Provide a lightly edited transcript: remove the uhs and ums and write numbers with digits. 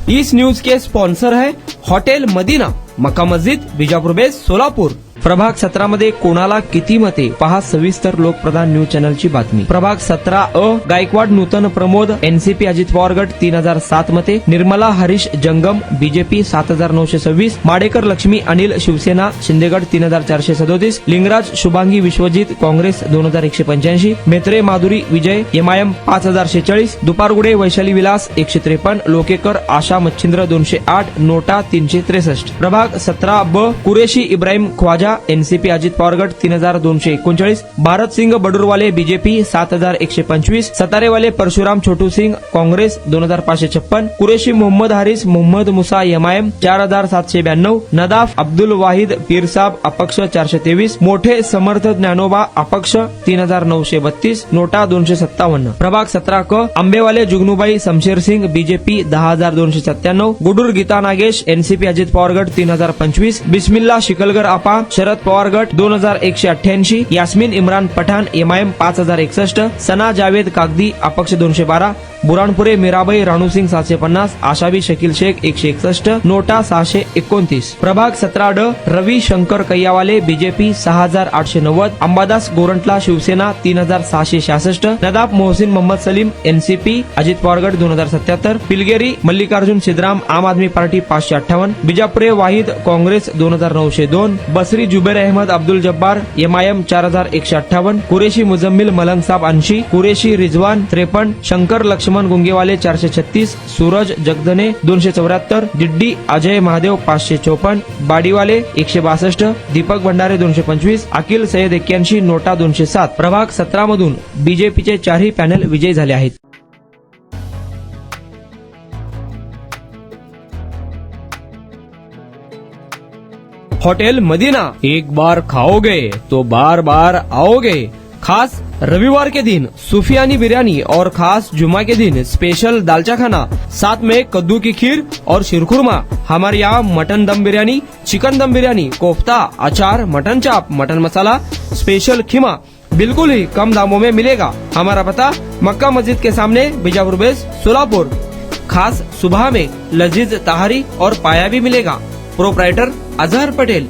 इस news के sponsor है hotel Medina, मक्का मस्जिद, Bijapur base, Solapur. प्रभाग 17 मध्ये कोणाला किती मते, पहा सविस्तर लोकप्रधान न्यूज चॅनलची बातमी। प्रभाग 17 गायकवाड नूतन प्रमोद एनसीपी अजित पवार गट 3007 मते, निर्मला हरीश जंगम बीजेपी 7926, माडेकर लक्ष्मी अनिल शिवसेना शिंदेगड 3437, लिंगराज शुभांगी विश्वजित काँग्रेस 2185, मेत्रे माधुरी विजय एमआयएम 5046, दुपारगुडे वैशाली विलास 153, लोकेकर आशा मच्छिंद्र 208, नोटा 363। प्रभाग 17 ब कुरेशी इब्राहिम ख्वाजा एनसीपी अजित पवार गट 3239, भारत सिंग बडूरवाले बीजेपी 7125, सतारेवाले परशुराम छोटू सिंग काँग्रेस 2556, कुरेशी मोहम्मद हारिस मोहम्मद मुसा एमआयएम 4792, नदाफ अब्दुल वाहिद पीर साब अपक्ष 423, मोठे समर्थ ज्ञानोबा अपक्ष 3932, नोटा 257। प्रभाग 17 क आंबेवाले जुगनूबाई शमशेर सिंग बीजेपी 10297, गुडूर गीता नागेश एनसीपी अजित पवार गट 3025, बिस्मिल्ला शिकलगर आपा शरद पवार गट 2188, यास्मीन इम्रान पठाण एमआयएम 5061, सना जावेद कागदी अपक्ष 212, बुराणपुरे मीराबाई राणूसिंग 750, आशाबी शकील शेख 161, नोटा 629। प्रभाग 17 ड रवी शंकर कैयावाले बीजेपी 6890, अंबादास गोरंटला शिवसेना 3666, नदाब मोहसिन मोहम्मद सलीम एनसीपी अजित पवार गट 2077, पिलगेरी मल्लिकार्जुन सिद्धराम आम आदमी पार्टी 558, बिजापुरे वाहिद काँग्रेस 2902, बसरी जुबेर अहमद अब्दुल जब्बार एमआयएम 4158, कुरेशी मुजम्मिल मलंग साब 80, कुरेशी रिजवान 53, शंकर लक्ष्मण गुंगेवाले 436, सूरज जगदने 274, दिड्डी अजय महादेव 554, बाडीवाले 162, दीपक भंडारे 225, अखिल सय्यद 81, नोटा 207। प्रभाग 17 मधून बीजेपीचे 4ही पॅनल विजयी झाले आहेत। होटल मदीना, एक बार खाओगे तो बार बार आओगे। खास रविवार के दिन सूफियानी बिरयानी और खास जुमा के दिन स्पेशल दालचा खाना, साथ में कद्दू की खीर और शीरखुरमा। हमारे यहाँ मटन दम बिरयानी, चिकन दम बिरयानी, कोफ्ता, अचार, मटन चाप, मटन मसाला, स्पेशल खीमा बिल्कुल ही कम दामों में मिलेगा। हमारा पता मक्का मस्जिद के सामने, बीजापुर बेस, सोलापुर। खास सुबह में लजीज तहारी और पाया भी मिलेगा। प्रोप्राइटर अजहर पटेल।